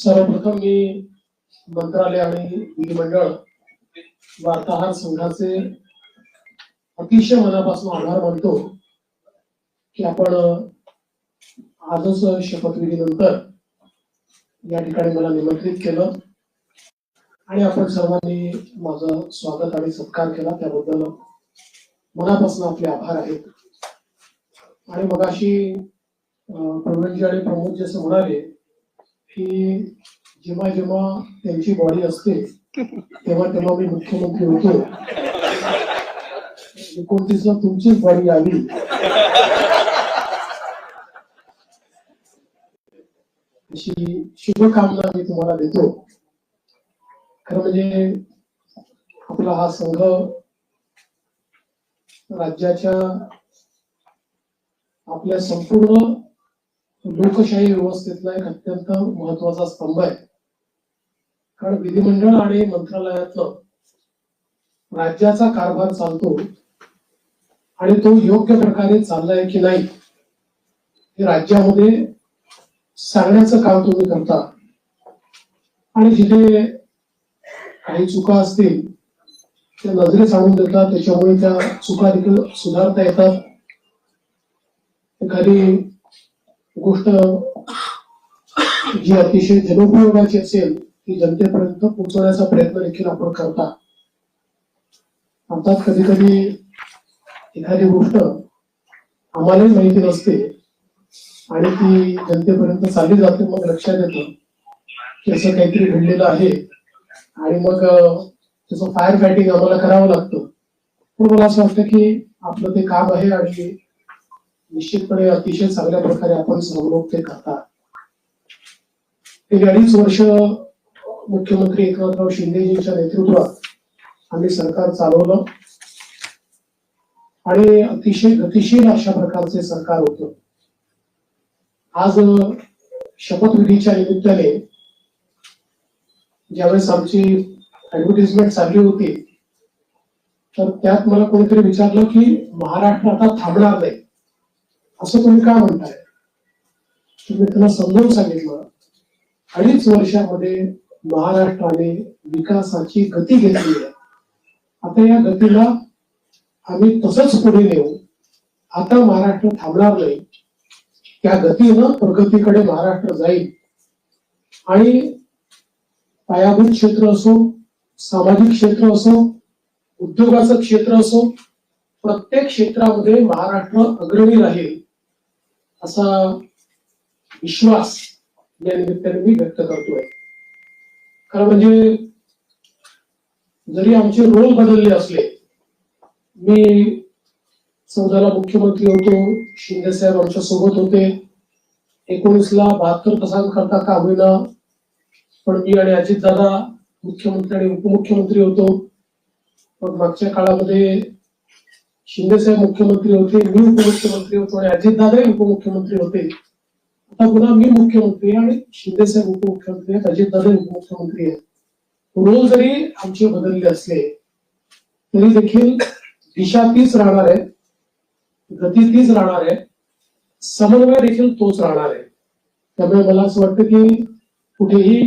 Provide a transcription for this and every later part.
सर्वप्रथम मी मंत्रालय आणि विधिमंडळ वार्ताहर संघाचे अतिशय मनापासून आभार मानतो की आपण आजच शपथविधीनंतर या ठिकाणी मला निमंत्रित केलं आणि आपण सर्वांनी माझं स्वागत आणि सत्कार केला, त्याबद्दल मनापासून आपले आभार आहेत. आणि मगाशी प्रवीणजी आणि प्रमोद जसं म्हणाले की जेव्हा जेव्हा त्यांची बॉडी असते तेव्हा तेव्हा मी मुख्यमंत्री होतो, 29 ला तुमचीच बॉडी आली. अशी शुभकामना मी तुम्हाला देतो. खरं म्हणजे आपला हा संघ राज्याच्या आपल्या संपूर्ण लोकशाही व्यवस्थेतला एक अत्यंत महत्वाचा स्तंभ आहे. कारण विधिमंडळ आणि मंत्रालयातलं राज्याचा कारभार चालतो आणि तो योग्य प्रकारे चाललाय की नाही हे राज्यामध्ये सांगण्याचं काम तुम्ही करता. आणि जिथे काही चुका असतील त्या नजरेस आणून देतात, त्याच्यामुळे त्या चुका देखील सुधारता येतात. एखादी गोष्ट जी अतिशय जनोपयोगाची असेल ती जनतेपर्यंत पोहोचवण्याचा प्रयत्न देखील आपण करता. अर्थात कधी कधी एखादी गोष्ट आम्हालाही माहिती नसते आणि ती जनतेपर्यंत चालली जाते, मग लक्षात येतं की असं काहीतरी घडलेलं आहे आणि मग त्याचं फायर फायटिंग आम्हाला करावं लागतं. पण मला असं वाटतं की आपलं ते काम आहे आणि निश्चितपणे अतिशय चांगल्या प्रकारे आपण सर्व लोक ते करतात. गेली 2.5 वर्ष मुख्यमंत्री एकनाथराव शिंदेजींच्या नेतृत्वात आम्ही सरकार चालवलं आणि अतिशय गतिशील अशा प्रकारचे सरकार होतं. आज शपथविधीच्या निमित्ताने ज्यावेळेस आमची ऍडव्हर्टाइजमेंट चालली होती तर त्यात मला कोणीतरी विचारलं की महाराष्ट्र आता थांबणार नाही असं तुम्ही का म्हणताय. तुम्ही त्यांना समजावून सांगितलं 2.5 वर्षामध्ये महाराष्ट्राने विकासाची गती घेतली आहे. आता या गतीला आम्ही तसंच पुढे नेऊ. आता महाराष्ट्र थांबणार नाही, त्या गतीनं प्रगतीकडे महाराष्ट्र जाईल. आणि पायाभूत क्षेत्र असो, सामाजिक क्षेत्र असो, उद्योगाचं क्षेत्र असो, प्रत्येक क्षेत्रामध्ये महाराष्ट्र अग्रणी राहील असा विश्वास या निमित्ताने मी व्यक्त करतोय. खरं म्हणजे जरी आमचे रोल बदलले असले, मी 14 ला मुख्यमंत्री होतो, शिंदे साहेब आमच्या सोबत होते, 19 ला 72 तासांकरता का होईना पण मी आणि अजितदादा मुख्यमंत्री आणि उपमुख्यमंत्री होतो. पण मागच्या काळामध्ये शिंदे साहेब मुख्यमंत्री होते, मी उपमुख्यमंत्री होतो आणि अजितदादाही उपमुख्यमंत्री होते. आता पुन्हा मी मुख्यमंत्री आणि शिंदे साहेब उपमुख्यमंत्री आहेत, अजितदादा उपमुख्यमंत्री आहेत. रोल जरी आमचे बदलले असले तरी देखील दिशा तीच राहणार आहे, गती तीच राहणार आहे, समन्वय देखील तोच राहणार आहे. त्यामुळे मला असं वाटतं की कुठेही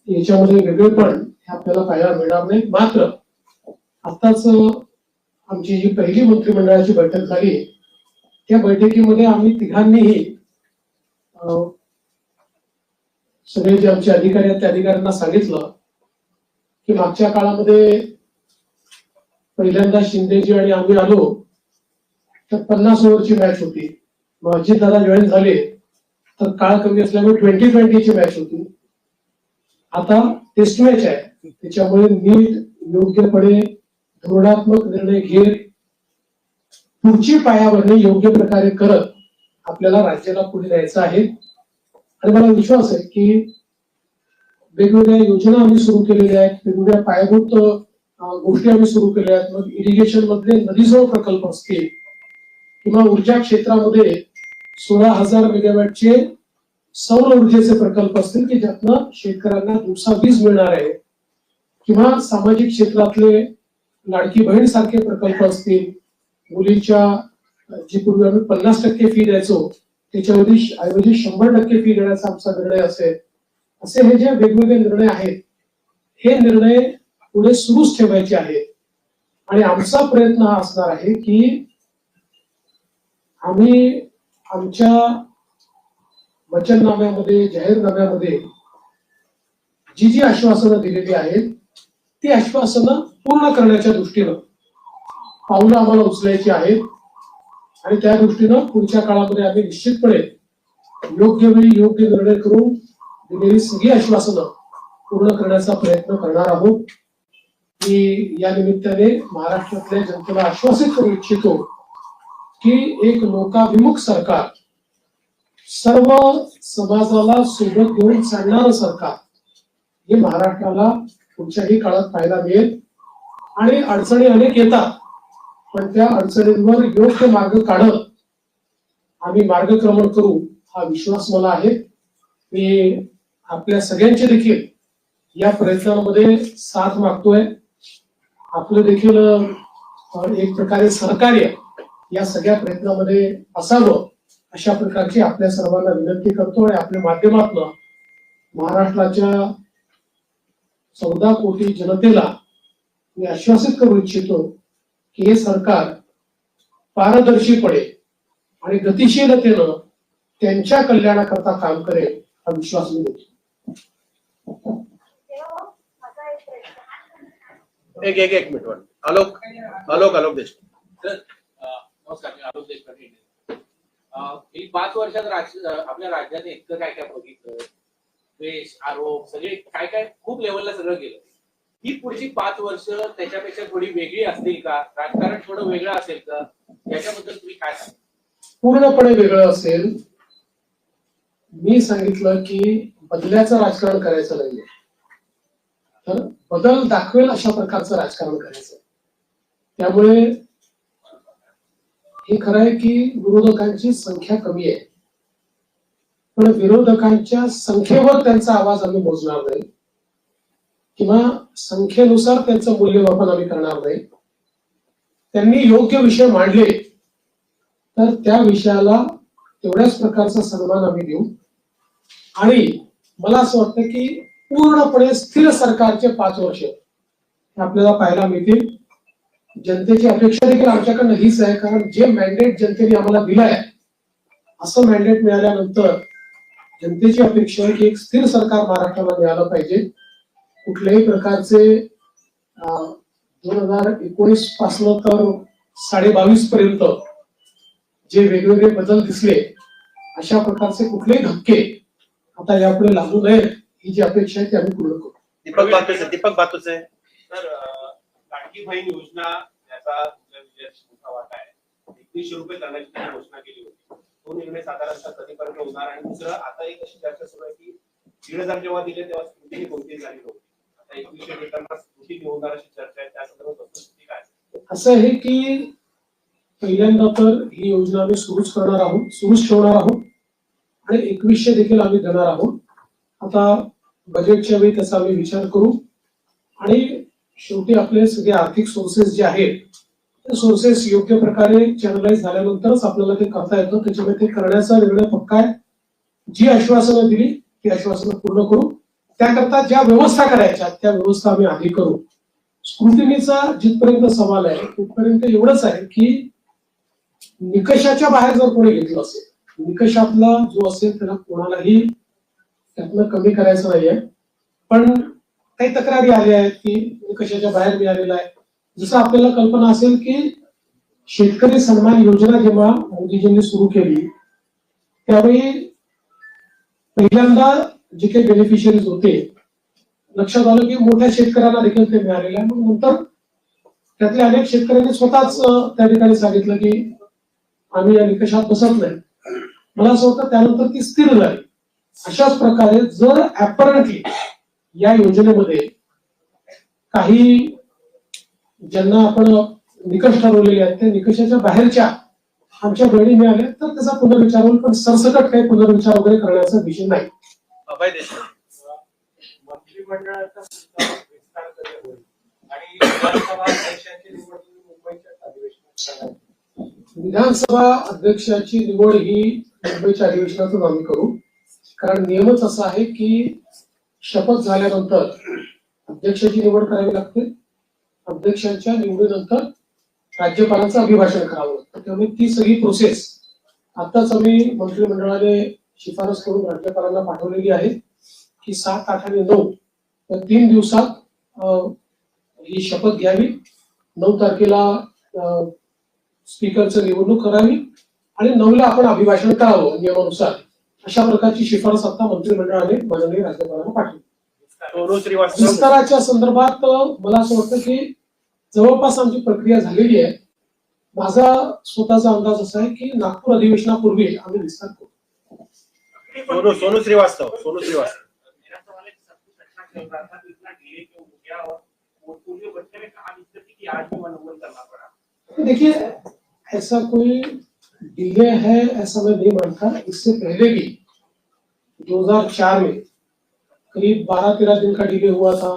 याच्यामध्ये वेगळेपण हे आपल्याला पाहायला मिळणार नाही. मात्र आताच आमची जी पहिली मंत्रिमंडळाची बैठक झाली त्या बैठकीमध्ये आम्ही तिघांनीही सगळे जे आमचे अधिकारी आहेत त्या अधिकाऱ्यांना सांगितलं की मागच्या काळामध्ये पहिल्यांदा शिंदेजी आणि आम्ही आलो तर 50 ओव्हरची मॅच होती. मग अजितदादा जॉईन झाले तर काळ कमी असल्यामुळे 20-20 ची मॅच होती. आता टेस्ट मॅच आहे, त्याच्यामुळे नीट योग्यपणे धोरणात्मक निर्णय घेत पुढची पायाभरणी योग्य प्रकारे करत आपल्याला राज्याला पुढे न्यायचं आहे. आणि मला विश्वास आहे की वेगवेगळ्या योजना आम्ही सुरू केलेल्या आहेत, वेगवेगळ्या पायाभूत गोष्टी आम्ही सुरू केल्या आहेत. मग इरिगेशन मधले नदीजोड प्रकल्प असतील किंवा ऊर्जा क्षेत्रामध्ये 16,000 मेगावॅटचे सौर ऊर्जेचे प्रकल्प असतील की ज्यातनं शेतकऱ्यांना दिवसा वीज मिळणार आहे, किंवा सामाजिक क्षेत्रातले लाडकी बहीण सारखे प्रकल्प असतील, मुलींच्या जी पूर्वी आम्ही 50% फी द्यायचो त्याच्याऐवजी 100% फी देण्याचा आमचा निर्णय असेल, असे हे जे वेगवेगळे निर्णय आहेत हे निर्णय पुढे सुरूच ठेवायचे आहेत. आणि आमचा प्रयत्न हा असणार आहे की आम्ही आमच्या वचननाम्यामध्ये जाहीरनाम्यामध्ये जी जी आश्वासनं दिलेली आहेत ती आश्वासनं पूर्ण करण्याच्या दृष्टीनं पावलं आम्हाला उचलायची आहेत. आणि त्या दृष्टीनं पुढच्या काळामध्ये आम्ही निश्चितपणे योग्य वेळी योग्य निर्णय करून दिलेली सगळी आश्वासनं पूर्ण करण्याचा प्रयत्न करणार आहोत. मी या निमित्ताने महाराष्ट्रातल्या जनतेला आश्वासित करू इच्छितो की एक लोकाभिमुख सरकार, सर्व समाजाला सोबत घेऊन चालणारं सरकार हे महाराष्ट्राला पुढच्याही काळात पाहायला मिळेल. आणि अडचणी अनेक येतात, पण त्या अडचणींवर योग्य मार्ग काढत आम्ही मार्गक्रमण करू हा विश्वास मला आहे. मी आपल्या सगळ्यांचे देखील या प्रयत्नांमध्ये साथ मागतोय. आपलं देखील एक प्रकारे सहकार्य या सगळ्या प्रयत्नामध्ये असावं अशा प्रकारची आपल्या सर्वांना विनंती करतो. आणि आपल्या माध्यमातून महाराष्ट्राच्या 14 कोटी जनतेला मी आश्वासित करू इच्छितो की हे सरकार पारदर्शीपणे आणि गतिशीलतेनं त्यांच्या कल्याणाकरता काम करेल हा विश्वास मी देतो. एक मिनिट आलोक आलोक आलोक देशमुख. सर नमस्कार, मी आलोक देशमुख. गेली 5 वर्षात आपल्या राज्याने इतकं काय काय बघितलं, द्वेष, आरोप, सगळे काय काय खूप लेवलला सगळं गेलं. ही पुढची 5 वर्ष त्याच्यापेक्षा थोडी वेगळी असतील का? राजकारण थोडं वेगळं असेल का? याच्याबद्दल तुम्ही काय सांगा? पूर्णपणे वेगळं असेल. मी सांगितलं की बदल्याचं राजकारण करायचं नाहीये, तर बदल दाखवेल अशा प्रकारचं राजकारण करायचं. त्यामुळे हे खरं आहे की विरोधकांची संख्या कमी आहे, पण विरोधकांच्या संख्येवर त्यांचा आवाज आम्ही मोजणार नाही किंवा संख्येनुसार त्यांचं मूल्यमापन आम्ही करणार नाही. त्यांनी योग्य विषय मांडले तर त्या विषयाला तेवढ्याच प्रकारचा सन्मान आम्ही देऊ. आणि मला असं वाटतं की पूर्णपणे स्थिर सरकारचे 5 वर्ष आपल्याला पाहायला मिळतील. जनतेची अपेक्षा देखील आमच्याकडनं हीच आहे, कारण जे मॅन्डेट जनतेने आम्हाला दिलं आहे असं मॅन्डेट मिळाल्यानंतर जनतेची अपेक्षा आहे की एक स्थिर सरकार महाराष्ट्राला मिळालं पाहिजे. कुठल्याही प्रकारचे 2019 पासून तर 22.5 पर्यंत जे वेगवेगळे बदल दिसले अशा प्रकारचे कुठलेही धक्के आता यापुढे लागू नयेत ही जी अपेक्षा आहे ती आम्ही पूर्ण करू. दीपक बातूचे. सर, लाडकी बहीण योजना याचा मोठा वाटा आहे. 2100 रुपये करण्याची त्यांनी घोषणा केली होती. तो निर्णय साधारणतः कधीपर्यंत होणार? आणि दुसरं, आता एक अशी चर्चा सुरू आहे की 1,500 जेव्हा दिले तेव्हा स्थिती कोणतीही झाली नव्हती. आता 2100 देताना स्थिती होणार अशी चर्चा आहे. त्या संदर्भात स्थिती काय? असं आहे की पहिल्यांदा तर ही योजना आम्ही सुरूच ठेवणार आहोत आणि 2100 देखील आम्ही देणार आहोत. आता बजेटच्या वेळी त्याचा आम्ही विचार करू. आणि शेवटी आपले सगळे आर्थिक सोर्सेस जे आहेत ते सोर्सेस योग्य प्रकारे चॅनलाइज झाल्यानंतरच आपल्याला ते करता येतं. त्याच्यामुळे ते करण्याचा निर्णय पक्का आहे. जी आश्वासनं दिली ती आश्वासनं पूर्ण करू. त्याकरता ज्या व्यवस्था करायच्या त्या व्यवस्था आम्ही आधी करू. स्क्रुटिनीचा जिथपर्यंत सवाल आहे तिथपर्यंत एवढंच आहे की निकषाच्या बाहेर जर कोणी घेतलं असेल, निकषातला जो असेल त्याला कोणालाही त्यातनं कमी करायचं नाहीये. पण काही तक्रारी आल्या आहेत की निकषाच्या बाहेर मिळालेला आहे. जसं आपल्याला कल्पना असेल की शेतकरी सन्मान योजना जेव्हा मोदीजींनी सुरू केली त्यावेळी पहिल्यांदा जे काही बेनिफिशियरीज होते लक्षात आलं की मोठ्या शेतकऱ्यांना देखील ते मिळालेलं आहे. मग नंतर त्यातल्या अनेक शेतकऱ्यांनी स्वतःच त्या ठिकाणी सांगितलं की आम्ही या निकषात बसत नाही. मला असं वाटतं त्यानंतर ती स्थिर झाली. अशाच प्रकारे जर ऍपरंटली या योजनेमध्ये काही ज्यांना आपण निकष ठरवलेले आहेत त्या निकषाच्या बाहेरच्या आमच्या बहिणी मिळाल्या तर त्याचा पुनर्विचार होईल. पण सरसकट काही पुनर्विचार वगैरे करण्याचा विषय नाही. अभय देशमुख. मंत्रिमंडळाचा विस्तार कधी होईल आणि विधानसभा अध्यक्षांची निवड मुंबईच्या अधिवेशनात? विधानसभा अध्यक्षाची निवड ही मुंबईच्या अधिवेशनातून आम्ही करू. कारण नियमच असा आहे की शपथ झाल्यानंतर अध्यक्षाची निवड करावी लागते. अध्यक्षांच्या निवडीनंतर राज्यपालांचं अभिभाषण करावं लागतं. त्यामुळे ती सगळी प्रोसेस आताच आम्ही मंत्रिमंडळाने शिफारस करून राज्यपालांना पाठवलेली आहे की 7, 8 आणि 9 या 3 दिवसात ही शपथ घ्यावी. 9 तारखेला स्पीकरचं निवडणूक करावी आणि 9ला आपण अभिभाषण करावं नियमानुसार. अशा प्रकारची शिफारस आता मंत्रिमंडळाने माननीय राज्यपालांना पाठवली. सोनू श्रीवास्तव. विस्ताराच्या संदर्भात मला असं वाटतं की जवळपास आमची प्रक्रिया झालेली आहे. माझा स्वतःचा अंदाज असा आहे की नागपूर अधिवेशनापूर्वी आम्ही विस्तार करू. सोनू श्रीवास्तव. मेरा सवाल है कि सब कुछ अच्छा चल रहा था तो इतना डिले क्यों हो गया और पोर्टफोलियो बनने में कहाँ दिक्कत थी कि आज भी मनोबल करना पड़ा? देखिए, ऐसा कोई डिले है ऐसा मैं नहीं मानता. इससे पहले भी 2004 में करीब 12-13 दिन का डिले हुआ था.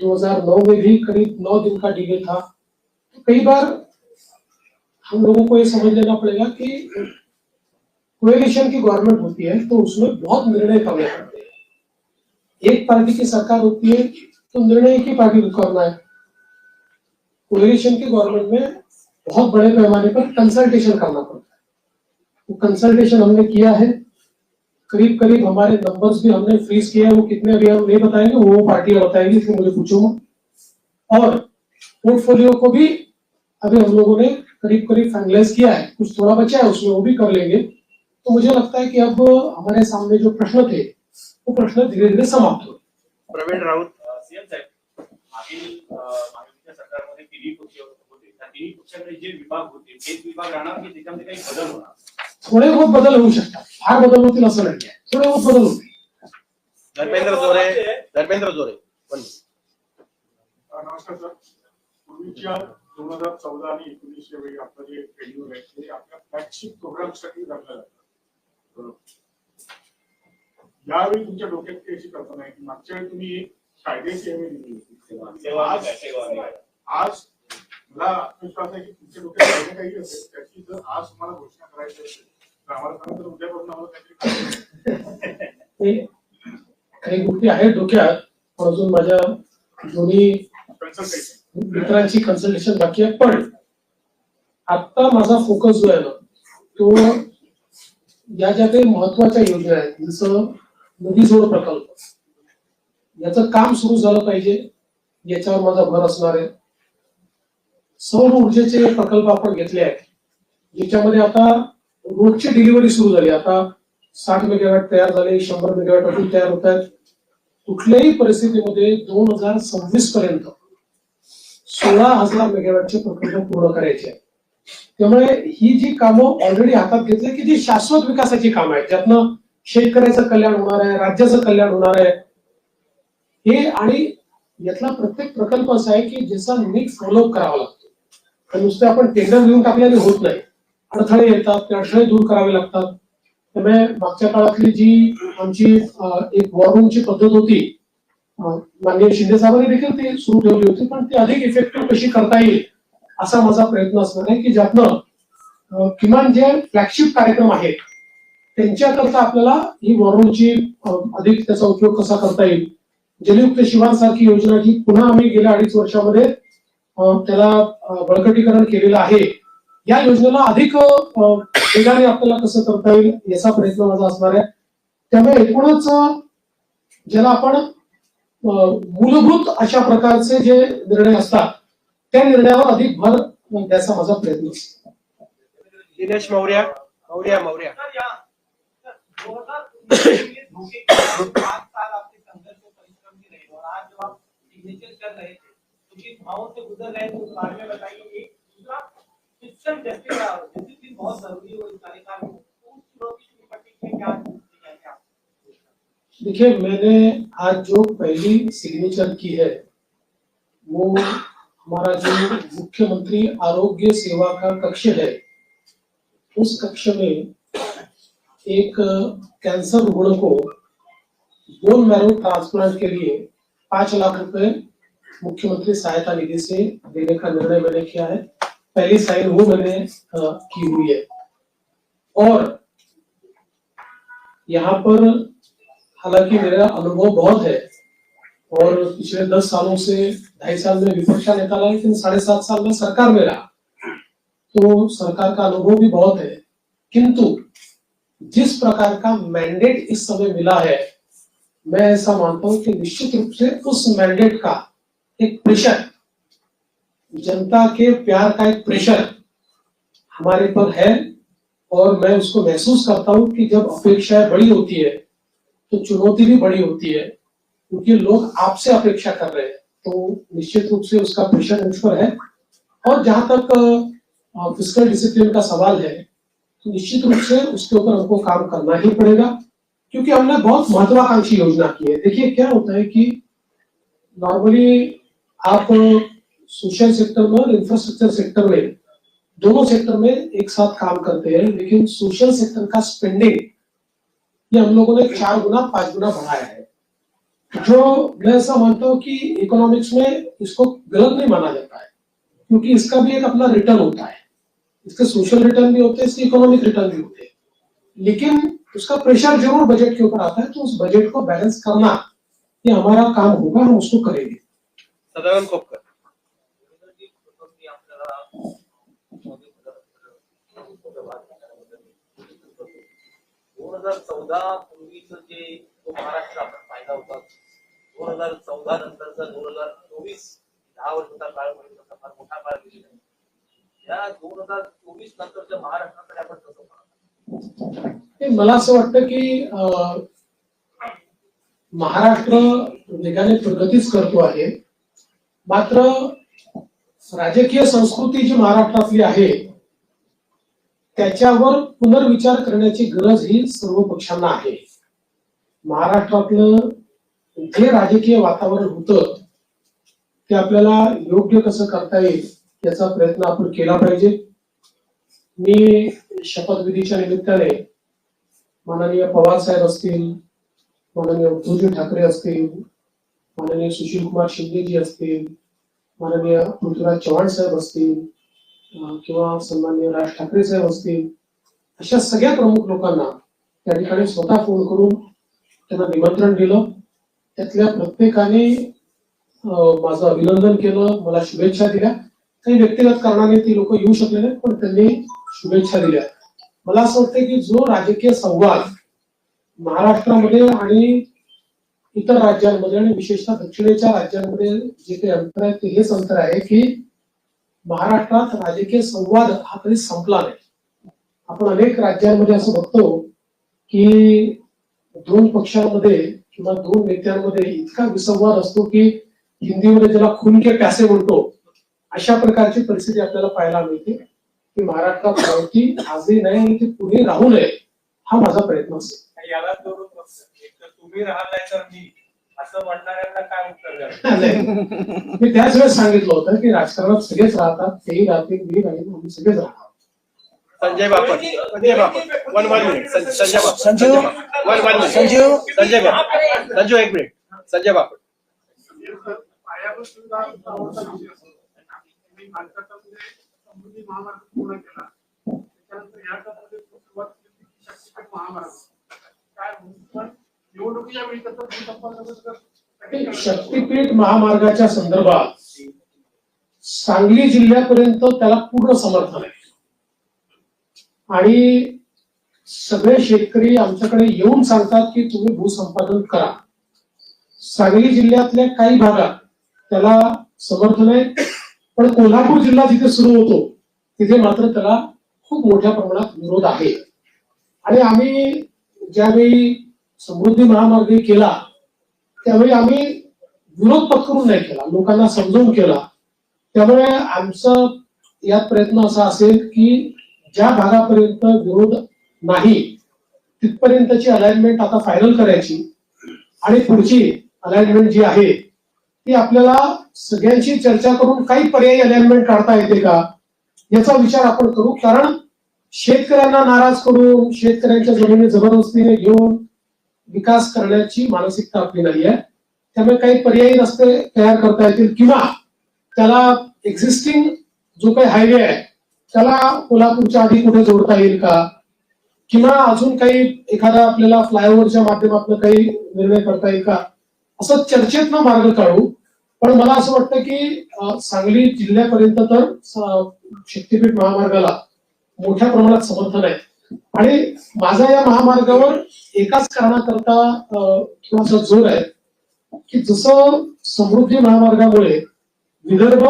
2009 में भी करीब 9 दिन का डिले था. तो कई बार हम लोगों को ये समझ लेना पड़ेगा कि कोएलिशन की गवर्नमेंट होती है तो उसमें बहुत निर्णय करने पड़ते हैं. एक पार्टी की सरकार होती है तो निर्णय एक ही पार्टी को करना है. कोएलिशन की गवर्नमेंट में बहुत बड़े पैमाने पर कंसल्टेशन करना पड़ता है. वो कंसल्टेशन हमने किया है. करीब करीब हमारे नंबर्स भी हमने फ्रीज किए हैं. वो कितने अभी हम नहीं बताएंगे, वो पार्टियां बताएंगी, इसलिए मुझे पूछूंगा. और पोर्टफोलियो को भी अभी हम लोगों ने करीब करीब फाइनलाइज किया है. कुछ थोड़ा बचा है उसमें, वो भी कर लेंगे. तो मुझे लगता है कि अब हमारे सामने जो प्रश्न थे वो प्रश्न धीरे धीरे समाप्त हो. प्रवीण राऊत. सीएम साहेब, मागील महायुतीच्या सरकारमध्ये तिन्ही पक्ष होते. त्या तिन्ही पक्षाकडे जे विभाग होते तेच विभाग राहणार की त्याच्यामध्ये काही बदल होणार? थोडे बहुत बदल होऊ शकतात. फार बदल होतील असं नाही. थोडे बहुत बदल होतील. धर्मेंद्र जोरे. नमस्कार सर. पूर्वीच्या 2014 आणि 19 वेळी आपलं जे शेड्यूल आहे ते आपल्या फ्लॅगशिप प्रोग्रामसाठी रचलं जातं. यावेळी तुमच्या डोक्यात काही अशी कल्पना आहे की मागच्या वेळी तुम्ही कायद्याची हमी दिली होती. आज मला आत्मविश्वास आहे की तुमच्या डोक्यात कायदे काही असेल त्याची जर आज तुम्हाला घोषणा करायची असेल तर आम्हाला सांगा, तर उद्यापासून आम्हाला काहीतरी काही गोष्टी आहेत डोक्यात. अजून माझ्या दोन्ही कन्सल्टेशन मित्रांची कन्सल्टेशन बाकी आहे. पण आता माझा फोकस जो आहे ना तो या ज्या काही महत्वाच्या योजना आहेत जसं नदी जोड प्रकल्प याचं काम सुरू झालं पाहिजे याच्यावर माझा भर असणार आहे. सौर ऊर्जेचे प्रकल्प आपण घेतले आहेत ज्याच्यामध्ये आता रोजची डिलिव्हरी सुरू झाली. आता 60 मेगावॅट तयार झाले, 100 मेगावॅट अजून तयार होत आहेत. कुठल्याही परिस्थितीमध्ये 2026 पर्यंत 16,000 मेगावॅटचे प्रकल्प पूर्ण करायचे आहेत. त्यामुळे ही जी कामं ऑलरेडी हातात घेतली की जी शाश्वत विकासाची कामं आहेत ज्यातनं शेतकऱ्याचं कल्याण होणार आहे, राज्याचं कल्याण होणार आहे हे. आणि यातला प्रत्येक प्रकल्प असा आहे की ज्याचा नीट फॉलोअप करावा लागतो. आणि नुसते आपण टेंडर घेऊन टाकल्याने होत नाही. अडथळे येतात, ते अडथळे दूर करावे लागतात. त्यामुळे मागच्या काळातली जी आमची एक वॉररूमची पद्धत होती माननीय शिंदे साहेबांनी देखील ती सुरू ठेवली होती, पण ती अधिक इफेक्टिव्ह कशी करता येईल असा माझा प्रयत्न असणार आहे की ज्यातनं किमान जे फ्लॅगशिप कार्यक्रम आहेत त्यांच्याकरता आपल्याला ही वॉररूमची अधिक त्याचा उपयोग कसा करता येईल. जलयुक्त शिवार सारखी योजना जी पुन्हा आम्ही गेल्या 2.5 वर्षामध्ये त्याला बळकटीकरण केलेलं आहे, या योजनेला अधिक वेगाने आपल्याला कसं करता येईल याचा प्रयत्न माझा असणार आहे. त्यामुळे एकूणच ज्याला आपण मूलभूत अशा प्रकारचे जे निर्णय असतात त्या निर्णयावर अधिक भर द्यायचा माझा प्रयत्न असतो. दिनेश मौर्या. देखिए, मैंने आज जो पहली सिग्नेचर की है वो हमारा जो मुख्यमंत्री आरोग्य सेवा का कक्ष है उस कक्ष में एक कैंसर रुग्ण को बोन मैरो ट्रांसप्लांट के लिए 5 लाख रुपए मुख्यमंत्री सहायता निधि से देने का निर्णय मैंने किया है. पहली साइन वो मैंने की हुई है. और यहाँ पर हालांकि मेरा अनुभव बहुत है और पिछले 10 सालों से 2.5 साल में विपक्ष का नेता रहा, लेकिन 7.5 साल में सरकार में रहा, तो सरकार का अनुभव भी बहुत है। किंतु जिस प्रकार का मैंडेट इस समय मिला है, मैं ऐसा मानता हूं कि निश्चित रूप से उस मैंडेट का एक प्रेशर, जनता के प्यार का एक प्रेशर हमारे पर है और मैं उसको महसूस करता हूं कि जब अपेक्षाएं बड़ी होती है तो चुनौती भी बड़ी होती है, क्योंकि लोग आपसे अपेक्षा कर रहे हैं, तो निश्चित रूप से उसका प्रेशर मुझ पर है। और जहां तक फिस्कल डिसिप्लिन का सवाल है, तो निश्चित रूप से उसके ऊपर हमको काम करना ही पड़ेगा, क्योंकि हमने बहुत महत्वाकांक्षी योजना की है। देखिए क्या होता है कि नॉर्मली आप सोशल सेक्टर में और इंफ्रास्ट्रक्चर सेक्टर में, दोनों सेक्टर में एक साथ काम करते हैं, लेकिन सोशल सेक्टर का स्पेंडिंग ये हम लोगों ने 4 गुना 5 गुना बढ़ाया है, जो मैं ऐसा मानता हूं कि इकोनॉमिक्स में इसको गलत नहीं माना जाता है, क्योंकि इसका भी एक अपना रिटर्न होता है, इसके सोशल रिटर्न भी होते हैं, इसके इकोनॉमिक रिटर्न भी होते हैं, लेकिन उसका प्रेशर जरूर बजट के ऊपर आता है। तो उस बजट को बैलेंस करना ये हमारा काम होगा, हम उसको करेंगे। सदानंद खोपकर. पूर्वीचं जे तो महाराष्ट्र आपण पाहिला होता, 2014 नंतरचा 2024 10 वर्षाचा काळ म्हणजे फार मोठा काळ गेलेला आहे. या 2024 नंतरच्या महाराष्ट्राकडे आपण कसं पाहतो? मला असं वाटतं की महाराष्ट्र वेगाने प्रगतीच करतो आहे, मात्र राजकीय संस्कृती जी महाराष्ट्रातली आहे त्याच्यावर पुनर्विचार करण्याची गरज ही सर्व पक्षांना आहे. महाराष्ट्रातलं जे राजकीय वातावरण होतं ते आपल्याला योग्य कसं करता येईल याचा प्रयत्न आपण केला पाहिजे. मी शपथविधीच्या निमित्ताने माननीय पवार साहेब असतील, माननीय उद्धवजी ठाकरे असतील, माननीय सुशील कुमार शिंदेजी असतील, माननीय पृथ्वीराज चव्हाण साहेब असतील किंवा सन्माननीय राज ठाकरे साहेब असतील, अशा सगळ्या प्रमुख लोकांना त्या ठिकाणी स्वतः फोन करून त्यांना निमंत्रण दिलं. त्यातल्या प्रत्येकाने माझं अभिनंदन केलं, मला शुभेच्छा दिल्या. काही व्यक्तिगत कारणाने ती लोक येऊ शकले नाही, पण त्यांनी शुभेच्छा दिल्या. मला असं वाटतं की जो राजकीय संवाद महाराष्ट्रामध्ये आणि इतर राज्यांमध्ये आणि विशेषतः दक्षिणेच्या राज्यांमध्ये जे काही अंतर आहे ते हेच अंतर आहे की महाराष्ट्रात राजकीय संवाद हा कधी संपला नाही. आपण अनेक राज्यांमध्ये असं बघतो की 2 पक्षांमध्ये किंवा 2 नेत्यांमध्ये इतका विसंवाद असतो की हिंदीमध्ये ज्याला खून के प्यासे म्हणतो, अशा प्रकारची परिस्थिती आपल्याला पाहायला मिळते की महाराष्ट्रात क्रांती आजही नाही आणि ती पुढे राहू नये, हा माझा प्रयत्न असेल. याला तुम्ही राहताय तर मी असं म्हणणाऱ्यांना काय उत्तर द्याल? मी त्याच वेळेस सांगितलं होतं की राजकारणात सगळेच राहतात, तेही राहतील, मी राहील, आम्ही सगळेच राहणार. संजय बापट. One minute. संजय बापट. संजू एक मिनिट. संजय बापट. पायाभूत सुविधा समृद्धी महामार्ग पूर्ण केला, त्याच्यानंतर याच्यामध्ये सुरुवात केली शक्तीपीठ महामार्ग. काय पण निवडणुकीच्या वेळी कसं शक्तीपीठ महामार्गाच्या संदर्भात सांगली जिल्ह्यापर्यंत त्याला पूर्ण समर्थन आहे आणि सगळे शेतकरी आमच्याकडे येऊन सांगतात की तुम्ही भूसंपादन करा. सांगली जिल्ह्यातल्या काही भागात त्याला समर्थन आहे, पण कोल्हापूर जिल्हा जिथे सुरू होतो तिथे मात्र त्याला खूप मोठ्या प्रमाणात विरोध आहे. आणि आम्ही ज्यावेळी समृद्धी महामार्ग केला त्यावेळी आम्ही विरोध पत्करून नाही केला, लोकांना समजावून केला. त्यामुळे आमचा यात प्रयत्न असा असेल की ज्या भागापर्यंत विरोध नाही तिथपर्यंतची अलाइनमेंट आता फायनल करायची आणि पुढची अलाइनमेंट जी आहे ती आपल्याला सगळ्यांशी चर्चा करून काही पर्यायी अलाइनमेंट काढता येते का याचा विचार आपण करू. कारण शेतकऱ्यांना नाराज करून शेतकऱ्यांच्या जमिनी जबरदस्तीने घेऊन विकास करण्याची मानसिकता आपली नाही आहे. त्यामुळे काही पर्यायी रस्ते तयार करता येतील किंवा त्याला एक्झिस्टिंग जो काही हायवे आहे त्याला कोल्हापूरच्या आधी कुठे जोडता येईल का, किंवा अजून काही एखादा आपल्याला फ्लायओव्हरच्या माध्यमातून काही निर्णय करता येईल का, असं चर्चेतनं मार्ग काढू. पण मला असं वाटतं की सांगली जिल्ह्यापर्यंत तर शक्तीपीठ महामार्गाला मोठ्या प्रमाणात समर्थन आहे. आणि माझा या महामार्गावर एकाच कारणाकरता थोडासा जोर आहे की जसं समृद्धी महामार्गामुळे विदर्भ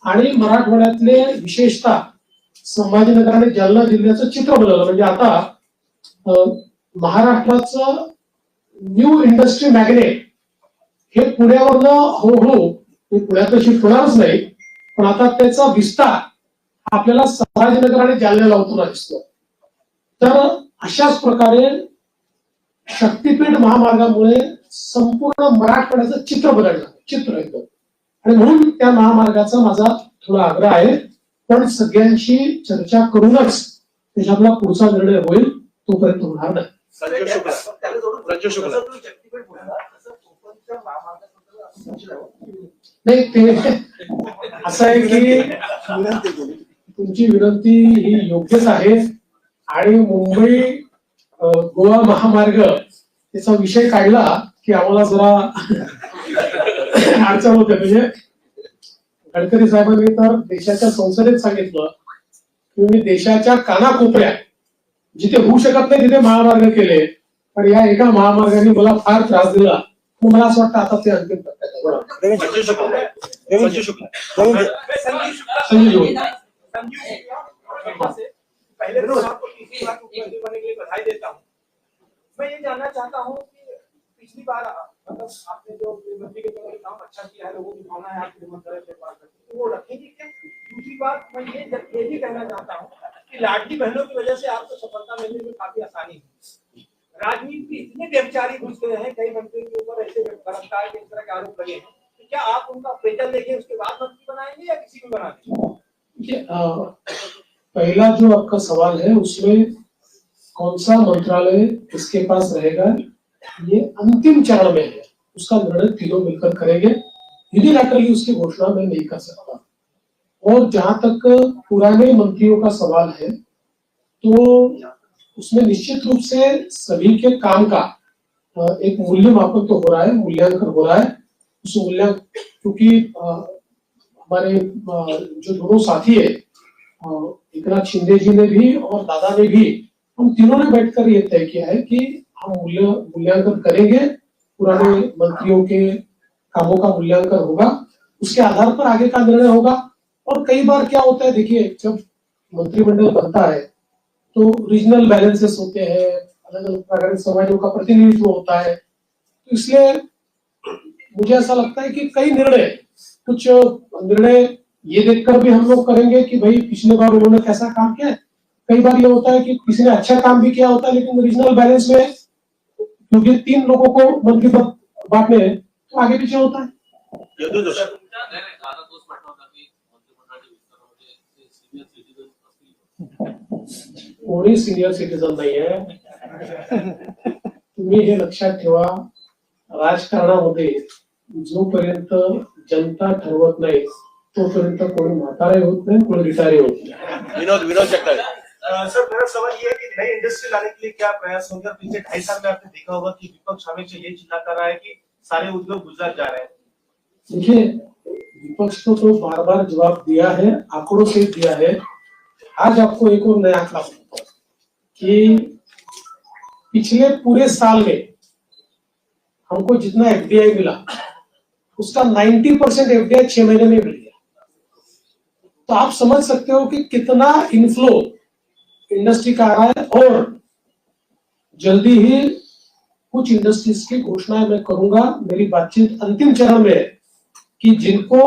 आणि मराठवाड्यातले विशेषतः संभाजीनगर आणि जालना जिल्ह्याचं चित्र बदललं. म्हणजे आता महाराष्ट्राचं न्यू इंडस्ट्री मॅग्नेट हे पुण्यावरनं हळूहळू पुण्यात शिफ्ट होणारच नाही, पण आता त्याचा विस्तार आपल्याला संभाजीनगर आणि जालन्याला होताना दिसतो. तर अशाच प्रकारे शक्तीपीठ महामार्गामुळे संपूर्ण मराठवाड्याचं चित्र बदललं, चित्र एकदम. आणि म्हणून त्या महामार्गाचा माझा थोडा आग्रह आहे. पण सगळ्यांशी चर्चा करूनच त्याच्यातला पुढचा निर्णय होईल, तोपर्यंत होणार नाही. संजू शुक्ला. त्याला जोडून संजू शुक्ला. जसं तुम्ही शक्तीपीठ बोलला, तसं कोकणच्या महामार्गाबद्दल असं नाही, ते असं आहे की तुमची विनंती ही योग्यच आहे. आणि मुंबई गोवा महामार्ग त्याचा विषय काढला की आम्हाला जरा अडचण होते. म्हणजे गडकरी साहेबांनी तर देशाच्या संसदेत सांगितलं की मी देशाच्या कानाकोपऱ्यात जिथे होऊ शकत नाही तिथे महामार्ग केले, पण या एका महामार्गाने मला फार त्रास दिला. मग मला असं वाटतं आता ते अंतिम टप्प्यात आहे. संजू शुक्ला. संजू शुक्ला. संजू पहले तो आपको तीसरी बार मुख्यमंत्री बनने के लिए बधाई देता हूँ. मैं ये जानना चाहता हूँ कि पिछली बार मतलब आपने जो मंत्री के तौर पर काम अच्छा किया है, लोगों की भावना है आपके मंत्रालय के पास, तो वो रखेंगे क्या? दूसरी बात मैं ये भी कहना चाहता हूँ कि लाडली बहनों की वजह से आपको सफलता मिलने में काफी आसानी है. राजनीति में इतने व्यभिचारी घुस गए हैं, कई मंत्रियों के ऊपर ऐसे बलात्कार के इस तरह के आरोप लगे हैं, तो क्या आप उनका पेटल लेके उसके बाद मंत्री बनाएंगे या किसी को बना देंगे? पहला जो आपका सवाल है उसमें कौन सा मंत्रालय किसके पास रहेगा, ये अंतिम चरण में है. उसका निर्णय तीनों मिलकर करेंगे. यूनिलैटरली उसकी घोषणा मैं नहीं कर सकता. और जहां तक पुराने मंत्रियों का सवाल है तो उसमें निश्चित रूप से सभी के काम का एक मूल्यमापन तो हो रहा है, मूल्यांकन हो रहा है. उस मूल्यांकन क्योंकि हमारे जो दोनों साथी है एकनाथ शिंदे जी ने भी और दादा ने भी, हम तीनों ने बैठकर ये तय किया है कि हम मूल्यांकन करेंगे, पुराने मंत्रियों के कामों का मूल्यांकन होगा, उसके आधार पर आगे का निर्णय होगा. और कई बार क्या होता है, देखिए जब मंत्रिमंडल बनता है तो रीजनल बैलेंसेस होते हैं, अलग अलग प्रकार के समाजों का प्रतिनिधित्व होता है. तो इसलिए मुझे ऐसा लगता है कि कई कुछ निर्णय ये देखकर भी हम लोग करेंगे कि भाई पिछले बार उन्होंने कैसा काम किया है. कई बार ये होता है कि किसी ने अच्छा काम भी किया होता है लेकिन रीजनल बैलेंस में क्योंकि 3 लोगों को मंत्री पद बांटने हैं तो आगे पीछे होता है. यदू जोशी. कोणी सिनियर सिटीजन नाही आहे. तुम्ही हे लक्षात ठेवा, राजकारणामध्ये जोपर्यंत जनता ठरवत नाही तोपर्यंत कोणी म्हातारे होत नाही, कोणी रिटायर होत नाही. विनोद जगताप. सर मेरा सवाल ये है कि नई इंडस्ट्री लाने के लिए क्या प्रयास होंगे? पिछले 2.5 साल में आपने देखा होगा कि विपक्ष हमेशा ये चिल्लाता रहा है कि सारे उद्योग गुजरात जा रहे हैं. देखिए विपक्ष को तो बार बार जवाब दिया है, आंकड़ों से दिया है. आज आपको एक और नया आंकड़ा बताता हूं कि पिछले पूरे साल में हमको जितना एफडीआई मिला उसका 90% एफडीआई 6 महीने में मिल गया. तो आप समझ सकते हो कि कितना इनफ्लो इंडस्ट्री का आ रहा है. और जल्दी ही कुछ इंडस्ट्रीज की घोषणा मैं करूंगा. मेरी बातचीत अंतिम चरण में है कि जिनको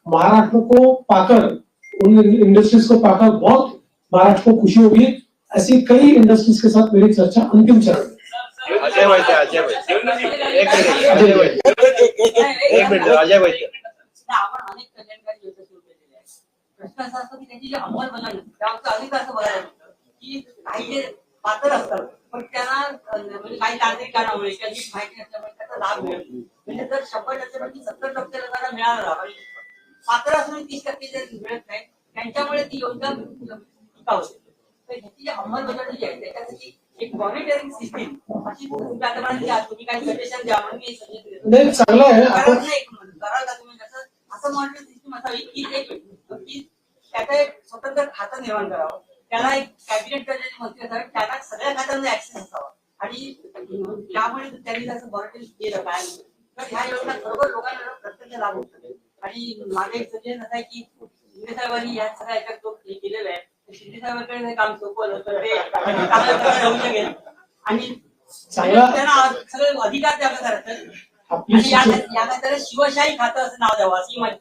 महाराष्ट्र को पाकर, उन इंडस्ट्रीज को पाकर बहुत महाराष्ट्र को खुशी होगी, ऐसी कई इंडस्ट्रीज के साथ मेरी चर्चा अंतिम चरण में. अजय वैद्य. अजय वैद्य. एक मिनिट. अजय वैद्य. आपण अनेक कल्याणकारी योजना सुरू केलेल्या आहेत. प्रश्न असा असतो की त्यांची जी अंमलबजावणी त्याचं अधिक असं बघायला मिळतं की काही जे पात्र असतात पण त्यांना म्हणजे काही तांत्रिक कारणामुळे किंवा नीट माहिती नसल्यामुळे त्याचा लाभ मिळत नाही. म्हणजे जर 100% 70% लोकांना मिळाला पात्र असून 30% जे मिळत नाही त्यांच्यामुळे ती योजना टिकाऊ होते. तर ह्याची जी अंमलबजावणी जी आहे त्याच्यासाठी एक मॉनिटरिंग सिस्टीम अशी तुम्ही आता म्हणाल की आज तुम्ही काही सजेशन द्या म्हणून मी सजेस्ट केलं. नाही, चांगलं आहे. आपण कराल नाही कराल का तुम्ही असं मॉनिटरिंग सिस्टीम असावी की त्याचं एक स्वतंत्र खातं निर्माण करावं, त्याला एक कॅबिनेट दर्जाचे मंत्री असावे, त्याला सगळ्या खात्यांना ऍक्सेस असावा आणि त्यामुळे त्यांनी जसं मॉनिटरिंग केलं काय तर ह्या योजना बरोबर लोकांना प्रत्यक्ष लाभ होऊ शकेल. आणि माझं एक सजेशन असं आहे की शिंदे साहेबांनी या सगळ्या याच्यात जो हे केलेलं आहे शिंदे साहेबांकडे हे काम सोपवलं तर ते चांगलं प्रकारे होऊ शकेल आणि चांगला त्यांना सगळे अधिकार द्यावे करायचं आपली आणि सूचना याला त्याला शिवशाही खातं असं नाव द्यावं अशी माझी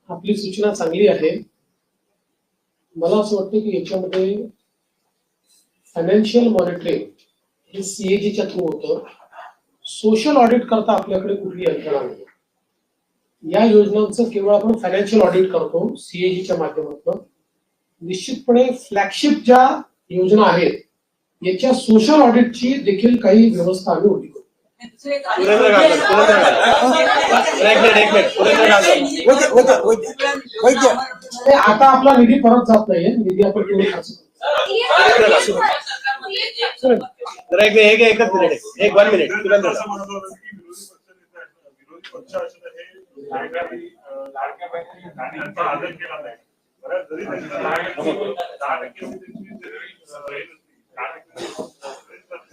आपली सूचना चांगली आहे. मला असं वाटतं की याच्यामध्ये फायनान्शियल मॉनिटरिंग हे सीएजीच्या थ्रू होतं. सोशल ऑडिट करता आपल्याकडे कुठली यंत्रणा नाही. या योजनांचं केवळ आपण फायनान्शियल ऑडिट करतो सीएजीच्या माध्यमातून. निश्चितपणे फ्लॅगशिप ज्या योजना आहेत याच्या सोशल ऑडिटची देखील काही व्यवस्था आम्ही उभी करू. सुरेंद्र गांधी, एक मिनिट सुरेंद्र गांधी. ते आता आपला निधी परत जात नाहीये. निधी आपण केवळ खर्च करतो. जरा एकच मिनिट, एक 1 मिनिट सुरेंद्र असं गांधी. म्हणत होतं की विरोधी पक्ष असे तर हे लाडक्या बहिणी गाण्यांचा आदर केला नाही. बरं, जरी त्यांची 10%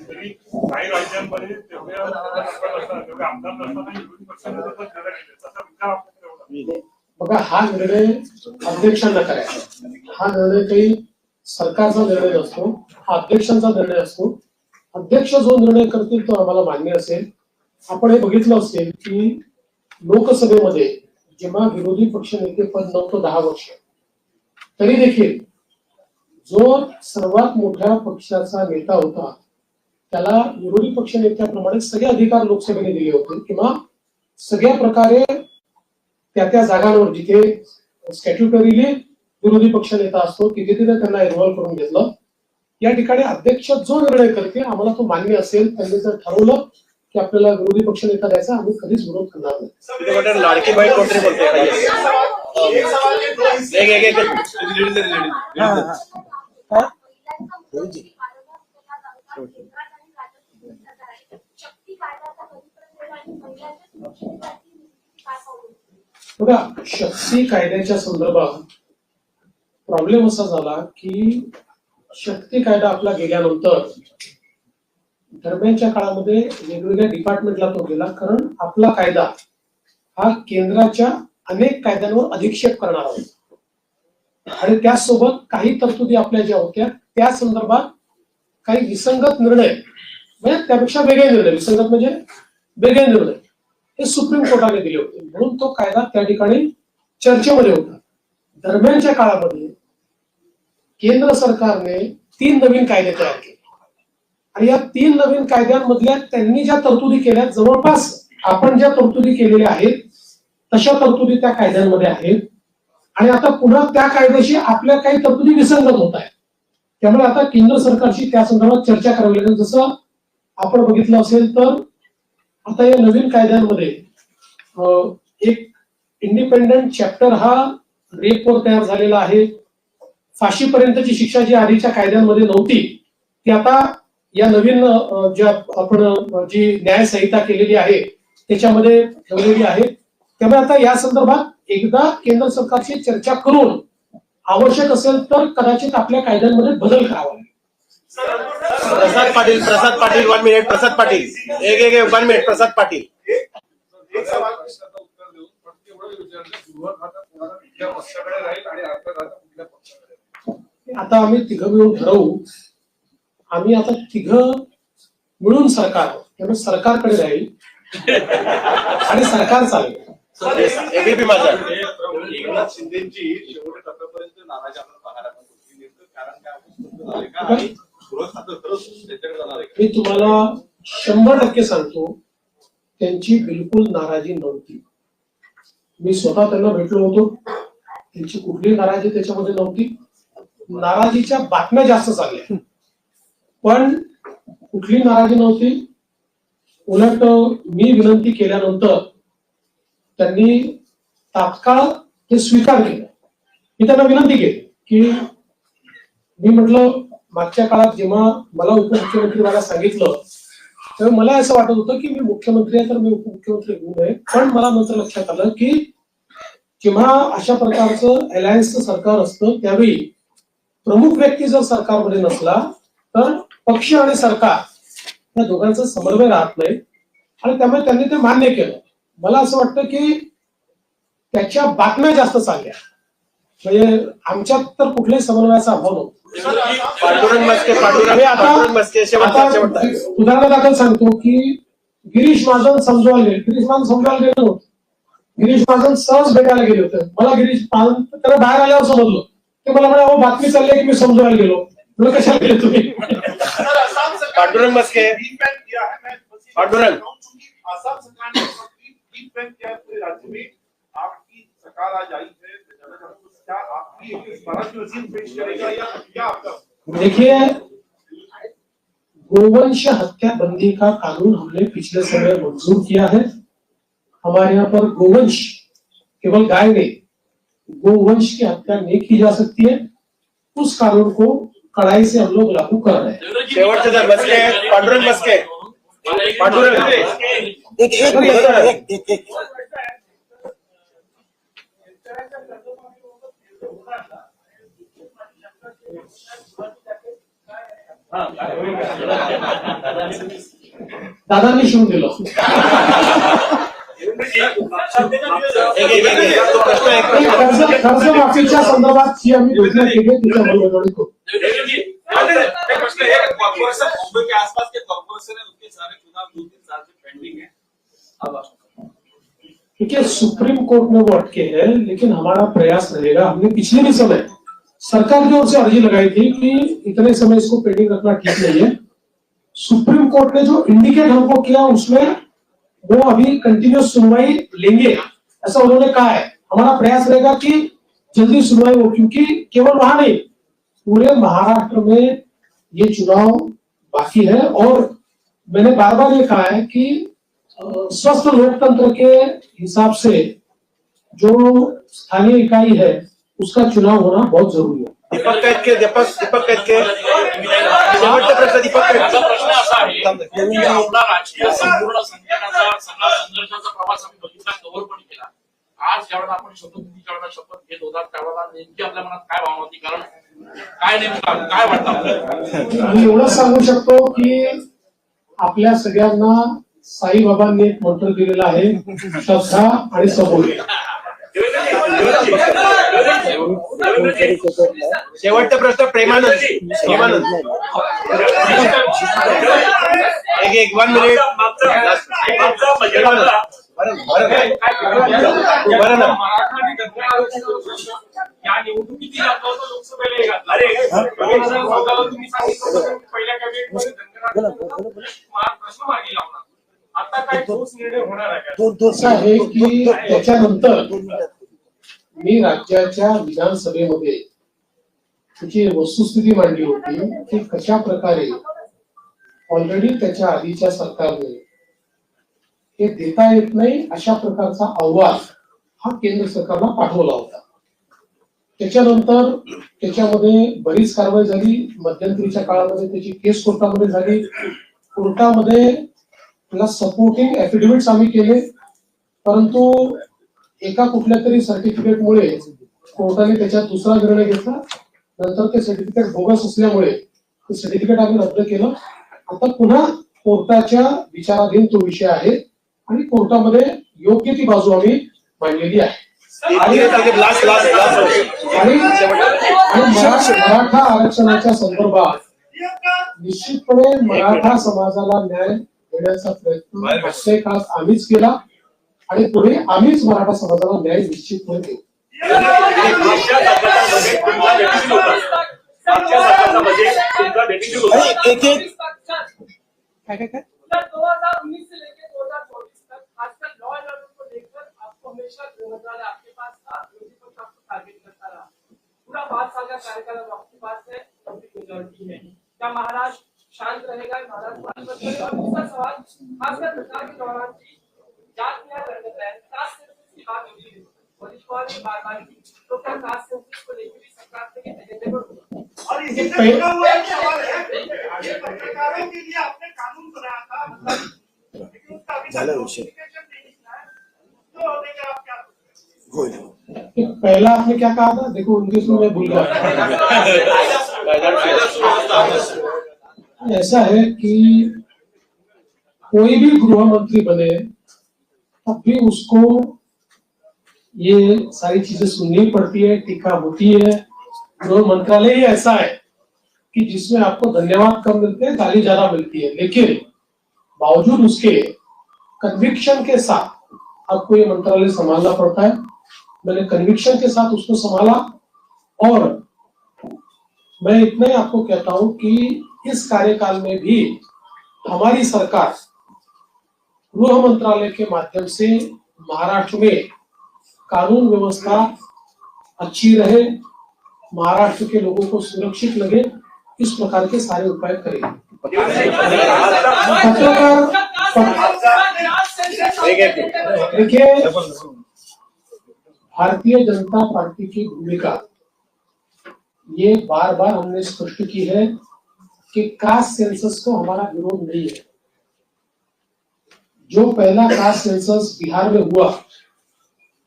तरी काही राज्यांमध्ये तेवढ्या आमदार नसताना विरोधी पक्षाने तसा निर्णय केले. तसा विचार आपल्याकडे एवढा बघा, हा निर्णय अध्यक्षांना करायचा. हा निर्णय काही सरकारचा निर्णय नसतो, हा अध्यक्षांचा निर्णय असतो. अध्यक्ष जो निर्णय करतील तो आम्हाला मान्य असेल. आपण हे बघितलं असेल की लोकसभेमध्ये जेव्हा विरोधी पक्ष नेते पद नव्हतं 10 वर्ष, तरी देखील जो सर्वात मोठ्या पक्षाचा नेता होता त्याला विरोधी पक्ष नेत्याप्रमाणे सगळे अधिकार लोकसभेने दिले होते किंवा सगळ्या प्रकारे त्या जागांवर जिथे स्टॅट्युटरीली विरोधी पक्ष नेता असतो तिथे त्यांना इन्व्हॉल्व्ह करून घेतलं. या ठिकाणी अध्यक्ष जो निर्णय करते आम्हाला तो मान्य असेल, त्यांनी जर ठरवलं की आपल्याला विरोधी पक्ष नेता द्यायचा, आम्ही कधीच विरोध करणार नाही. लाडकी बहीण कोणतरी बोलते बघा, शक्ती कायद्याच्या संदर्भात प्रॉब्लेम असा झाला की शक्ती कायदा आपला गेल्यानंतर दरम्यानच्या काळामध्ये वेगवेगळ्या डिपार्टमेंटला तो गेला, कारण आपला कायदा हा केंद्राच्या अनेक कायद्यांवर अधिक्षेप करणारा होता आणि त्याचसोबत काही तरतुदी आपल्या ज्या होत्या त्या संदर्भात काही विसंगत निर्णय, म्हणजे त्यापेक्षा वेगळे निर्णय, विसंगत म्हणजे वेगळे निर्णय हे सुप्रीम कोर्टाने दिले होते. म्हणून तो कायदा त्या ठिकाणी चर्चेमध्ये होता. दरम्यानच्या काळामध्ये केंद्र सरकारने 3 नवीन कायदे तयार केले आणि या 3 नवीन कायद्यांमधल्या त्यांनी ज्या तरतुदी केल्या जवळपास आपण ज्या तरतुदी केलेल्या आहेत तशा तरतुदी त्या कायद्यांमध्ये आहेत आणि आता पुन्हा त्या कायद्याशी आपल्या काही तरतुदी विसंगत होत आहेत. त्यामुळे आता केंद्र सरकारशी त्या संदर्भात चर्चा करावी लागेल. जसं आपण बघितलं असेल तर आता या नवीन कायद्यांमध्ये एक इंडिपेंडंट चॅप्टर हा रेपवर तयार झालेला आहे. फाशीपर्यंतची शिक्षा जी आधीच्या कायद्यांमध्ये नव्हती ती आता या नवीन ज्या आपण जी न्याय संहिता केलेली आहे त्याच्यामध्ये ठेवलेली आहे. त्यामुळे आता या संदर्भात एकदा केंद्र सरकारशी चर्चा करून आवश्यक असेल तर कदाचित आपल्या कायद्यांमध्ये बदल करावा लागेल. प्रसाद पाटील 1 मिनिट. प्रसाद पाटील एक 1 मिनिट. प्रसाद पाटील. एक सवाल प्रश्नाचं उत्तर देऊन पण एवढं विचारलं गृह खातं कोणाला कुठल्या पक्षाकडे राहील आणि अर्थ खातं कुठल्या पक्षाकडे. आता आम्ही तिघं मिळून ठरवू. आम्ही आता तिघं मिळून सरकार आहोत. त्यामुळे सरकारकडे राहील आणि सरकार चालेल. एबीपी माझा. एकनाथ शिंदेची शेवट आतापर्यंत नाराजी आपण पाहायला मिळतो. नेमकं कारण काय झाले का आणि गृह खातं खरंच त्याच्याकडे जाणार आहे? मी तुम्हाला 100% सांगतो त्यांची बिलकुल नाराजी नव्हती. मी स्वतः त्यांना भेटलो होतो. त्यांची कुठलीही नाराजी त्याच्यामध्ये नव्हती. नाराजीच्या बातम्या जास्त चालल्या पण कुठली नाराजी नव्हती. उलट मी विनंती केल्यानंतर त्यांनी तात्काळ ते स्वीकार केलं. मी त्यांना विनंती केली की मी म्हटलं मागच्या काळात जेव्हा मला उपमुख्यमंत्री मला सांगितलं तेव्हा मला असं वाटत होतं की मी मुख्यमंत्री आहे तर मी उपमुख्यमंत्री होऊ नये. पण मला नंतर लक्षात आलं की जेव्हा अशा प्रकारचं अलायन्सचं सरकार असतं त्यावेळी प्रमुख व्यक्ती जर सरकारमध्ये नसला तर पक्ष आणि सरकार या दोघांचा समन्वय राहत नाही आणि त्यामुळे त्यांनी ते मान्य केलं. मला असं वाटतं की त्याच्या बातम्या जास्त चालल्या म्हणजे आमच्यात तर कुठल्याही समन्वयाचा अभाव नव्हता. पांडुरंग मस्के मी पांडुरंग मस्के शेवटचा उदाहरणादाखल सांगतो की गिरीश महाजन समजवायला गेले नव्हते. गिरीश महाजन सहज भेटायला गेले होते. मला गिरीश महाजन त्याला बाहेर आल्यावर समजलं ते मला म्हणे अहो बातमी चालली आहे की मी समजवायला गेलो. मला कशाला गेले तुम्ही. पांडुरंग मस्के पांडुरंग आसाम सरकार ने फीडबैक किया है पूरे राज्य में आपकी सरकार आज आई है क्या आपकी इस बार की वसीयत पेश करेगा या क्या आपका? देखिए गोवंश हत्या बंदी का कानून हमने पिछले समय मंजूर किया है. हमारे यहाँ पर गोवंश केवल गाय नहीं गोवंश की हत्या नहीं की जा सकती है. उस कानून को कड़ाई से हम लोग लागू कर रहे हैं. शेवटचे जर मस्के पांडुरंग मस्के पांडुरंग दादांनी शिवून दिलं. कर्जमाफीच्या संदर्भात जी आम्ही घोषणा केली त्याच्या अंमलबजावणी करू. मुंबई के आसपास के कॉर्पोरेशन है उसके सारे चुनाव 2-3 साल से पेंडिंग है. अब देखिए सुप्रीम कोर्ट में वो अटके हैं लेकिन हमारा प्रयास रहेगा. हमने पिछले भी समय सरकार की ओर से अर्जी लगाई थी कि इतने समय इसको पेंडिंग रखना ठीक नहीं है. सुप्रीम कोर्ट ने जो इंडिकेट हमको किया उसमें वो अभी कंटिन्यूस सुनवाई लेंगे ऐसा उन्होंने कहा है. हमारा प्रयास रहेगा कि जल्दी सुनवाई हो क्योंकि केवल वहां नहीं पूरे महाराष्ट्र में ये चुनाव बाकी है और मैंने बार बार ये कहा है कि स्वस्थ लोकतंत्र के हिसाब से जो स्थानीय इकाई है उसका चुनाव होना बहुत जरूरी है. दीपक कैतके शेवटचा प्रश्न दीपक कैतके. प्रश्न असा आहे की आपला राजकीय संपूर्ण संघटनाचा सगळा संघर्षाचा प्रवास आम्ही बघितला कव्हर पण केला. आज ज्यावेळेला आपण शपथविधीच्या वेळेला शपथ घेत होता त्यावेळेला नेमकी आपल्या मनात काय भावना होती कारण काय नेमकं काय वाटतं आपल्याला? मी एवढंच सांगू शकतो की आपल्या सगळ्यांना साईबाबांनी एक मंत्र दिलेला आहे श्रद्धा आणि सबोध. शेवटचा प्रश्न प्रेमानंद एक 1 मिनिट या निवडणुकीची लोकसभेला तुम्ही सांगितलं पहिल्या कॅबिनेटमध्ये प्रश्न मार्गी लावणार. आता काय ठोस निर्णय होणार आहे? असं आहे की त्याच्यानंतर मी राज्याच्या विधानसभेमध्ये त्याची वस्तुस्थिती मांडली होती की कशा प्रकारे ऑलरेडी त्याच्या आधीच्या सरकारने हे देता येत नाही अशा प्रकारचा अहवाल हा केंद्र सरकारला पाठवला होता. त्याच्यानंतर त्याच्यामध्ये बरीच कारवाई झाली. मध्यंतरीच्या काळामध्ये त्याची केस कोर्टामध्ये झाली. कोर्टामध्ये त्याला सपोर्टिंग ऍफिडेव्हिट्स आम्ही केले परंतु एका कुठल्या तरी सर्टिफिकेटमुळे कोर्टाने त्याच्यात दुसरा निर्णय घेतला. नंतर ते सर्टिफिकेट बोगस असल्यामुळे ते सर्टिफिकेट आम्ही रद्द केलं. आता पुन्हा कोर्टाच्या विचाराधीन तो विषय आहे आणि कोर्टामध्ये योग्य ती बाजू आम्ही मांडलेली आहे. आणि मराठा आरक्षणाच्या संदर्भात निश्चितपणे मराठा समाजाला न्याय देण्याचा प्रयत्न मागच्या काळात आम्हीच केला आणि पुढे आम्हीच मराठा समाजाला न्याय निश्चितपणे देऊ. काय 2019 से लेकर 2024 तक खासकर लॉ एंड ऑर्डर को लेकर आपको हमेशा जिम्मेदारी आपके पास था. विरोधी पक्ष आपको टारगेट करता रहा. पूरा 5 साल का कार्यकाल आपके पास है. मेजॉरिटी है. क्या महाराष्ट्र शांत रहेगा? महाराष्ट्र और दूसरा सवाल खासकर प्रचार के दौरान जात न्याय लड़ते हैं. खास करके इसकी बात होती है मनीष पवार ने बार की, तो क्या कास्ट सेंसस को लेकर भी सरकार के एजेंडे पर होगा? और इसी से जुड़ा हुआ एक सवाल है, ये पत्रकारों के लिए आपने कानून बनाया था, मतलब लेकिन उसका अभी तक नोटिफिकेशन नहीं निकला है, तो होने का आप क्या कि पहला आपने क्या कहा था? देखो उनके सुन में भूल गया। ऐसा है कि कोई भी गृह मंत्री बने तब भी उसको ये सारी चीजें सुननी पड़ती है, टीका होती है। गृह मंत्रालय ही ऐसा है कि जिसमें आपको धन्यवाद कम मिलते हैं, गाली ज्यादा मिलती है, लेकिन बावजूद उसके कन्विक्शन के साथ आपको ये मंत्रालय संभालना पड़ता है। मैंने कन्विक्शन के साथ उसको संभाला और मैं इतना ही आपको कहता हूं कि इस कार्यकाल में भी हमारी सरकार गृह मंत्रालय के माध्यम से महाराष्ट्र में कानून व्यवस्था अच्छी रहे, महाराष्ट्र के लोगों को सुरक्षित लगे, इस प्रकार के सारे उपाय करेंगे। देखिए, भारतीय जनता पार्टी की भूमिका ये बार बार हमने स्पष्ट की है कि कास्ट सेंसस को हमारा विरोध नहीं है। जो पहला कास्ट सेंसस बिहार में हुआ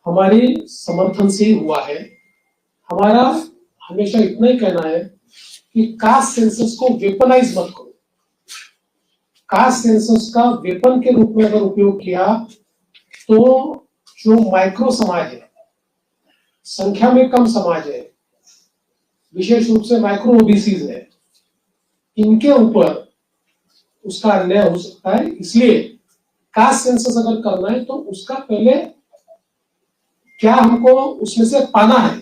हमारी समर्थन से ही हुआ है। हमारा हमेशा इतना ही कहना है कि कास्ट सेंसस को वेपनाइज मत करो। कास्ट सेंसस का वेपन के रूप में अगर उपयोग किया तो जो माइक्रो समाज है, संख्या में कम समाज है, विशेष रूप से माइक्रो ओबीसीज है, इनके ऊपर उसका अन्याय हो सकता है। इसलिए कास्ट सेंसस अगर करना है तो उसका पहले क्या हमको उसमें से पाना है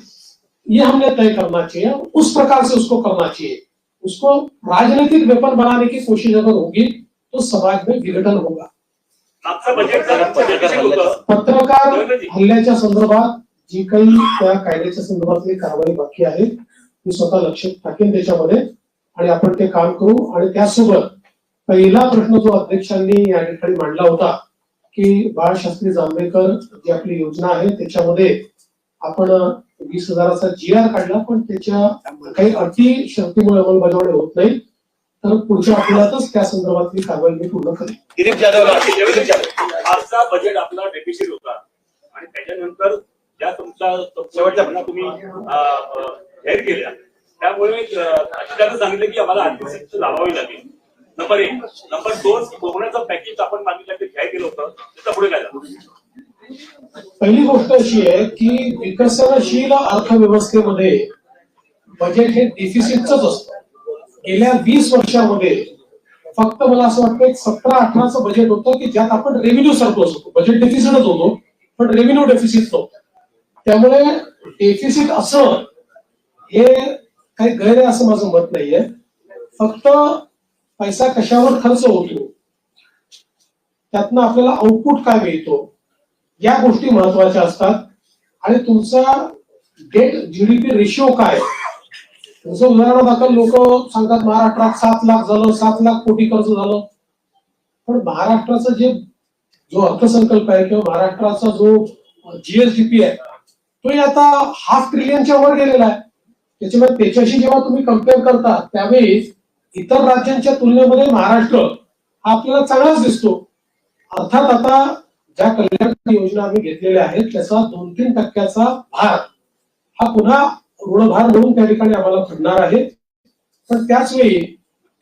ये हमने तय करना चाहिए, उस प्रकार से उसको करना चाहिए। उसको राजनीतिक वेपन बनाने की कोशिश अगर होगी तो समाज में विघटन होगा। पत्रकार हल्ल्याच्या संदर्भात जी काही त्या कायद्याच्या संदर्भातली कारवाई बाकी आहे ती स्वतः लक्ष टाकेन त्याच्यामध्ये आणि आपण ते काम करू। आणि त्यासोबत पहिला प्रश्न जो अध्यक्षांनी या ठिकाणी मांडला होता की बाळशास्त्री जांभेकर जी आपली योजना आहे त्याच्यामध्ये आपण 20,000चा GR काढला, पण त्याच्या काही अटी शर्तीमुळे अंमलबजावणी होत नाही, तर पुढच्या आठवड्यातच त्या संदर्भातली कारवाई मी पूर्ण करेन। आजचा बजेट आपला डेफिसिट होता आणि त्याच्यानंतर ज्या तुमचा शेवटच्या तुम्ही जाहीर केल्या त्यामुळे अशाने सांगितलं की आम्हाला आर्थिक स्थिती लावावी लागेल। नंबर 1, नंबर 2 कोरोनाचं पॅकेज आपण मागितलं ते जाहीर केलं होतं, त्याचा पुढे काय झालं? पहिली गोष्ट अशी आहे की विकसनशील अर्थव्यवस्थेमध्ये बजेट हे डेफिसिटच असतं। गेल्या 20 वर्षामध्ये फक्त मला असं वाटतं 17-18चं बजेट होतं की ज्यात आपण रेव्हेन्यू सरप्लस होतो, बजेट डेफिसिटच होतो पण रेव्हेन्यू डेफिसिट नव्हतं। त्यामुळे डेफिसिट असं हे काही गैर आहे असं माझं मत नाहीये। फक्त पैसा कशावर खर्च होतो त्यातनं आपल्याला आउटपुट काय मिळतो या गोष्टी महत्वाच्या असतात। आणि तुमचा डेट जीडीपी रेशिओ काय, जसं उदाहरणादाखल लोक सांगतात महाराष्ट्रात 7 लाख झालं, 7 लाख कोटी कर्ज झालं, पण महाराष्ट्राचा जो अर्थसंकल्प आहे किंवा महाराष्ट्राचा जो जीएसडीपी आहे तो आता 500 ट्रिलियनच्या वर गेलेला आहे। त्याच्यामुळे त्याच्याशी जेव्हा तुम्ही कम्पेअर करता त्यावेळी इतर राज्यांच्या तुलनेमध्ये महाराष्ट्र हा आपल्याला चांगलाच दिसतो। अर्थात आता ज्या कल्याणकारी योजना आम्ही घेतलेल्या आहेत त्याचा 2-3% भार हा पुन्हा ऋणभार म्हणून त्या ठिकाणी आम्हाला पडणार आहे, पण त्याच वेळी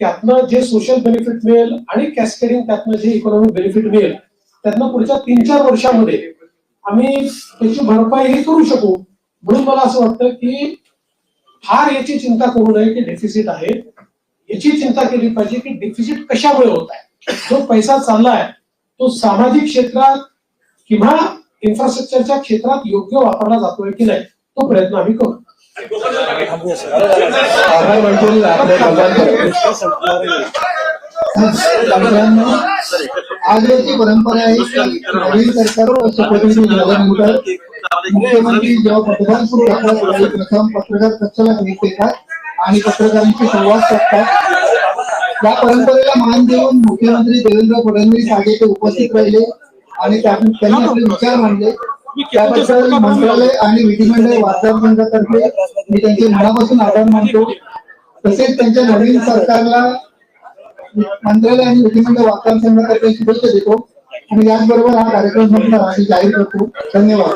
त्यातनं जे सोशल बेनिफिट मिळेल आणि कॅस्केडिंग त्यातनं जे इकॉनॉमिक बेनिफिट मिळेल त्यातनं पुढच्या 3-4 वर्षामध्ये आम्ही त्याची भरपाई करू शकू। म्हणून मला असं वाटतं की फार याची चिंता करू नये की डेफिसिट आहे, याची चिंता केली पाहिजे की डेफिसिट कशामुळे होत आहे। जो पैसा चाललाय तो सामाजिक क्षेत्रात किंवा इन्फ्रास्ट्रक्चरच्या क्षेत्रात योग्य वापरला जातोय की नाही तो प्रयत्न आम्ही करू। आजची परंपरा आहे की नवीन सरकार शपथविधी झाल्यानंतर मुख्यमंत्री जेव्हा पत्रकार करतात प्रथम पत्रकार कक्षाला भेट देतात आणि पत्रकारांशी संवाद साधतात। या परंपरेला मान देऊन मुख्यमंत्री देवेंद्र फडणवीस आगे ते उपस्थित राहिले आणि त्यांनी आपले विचार मांडले। त्याबद्दल मंत्रालय आणि विधिमंडळ वार्ताहर संघातर्फे मी त्यांचे मनापासून आभार मानतो. तसेच त्यांच्या नवीन सरकारला मंत्रालय आणि विधिमंडळ वार्ताहर संघातर्फे शुभेच्छा देतो आणि याचबरोबर हा कार्यक्रम संपणार आणि जाहीर करतो. धन्यवाद.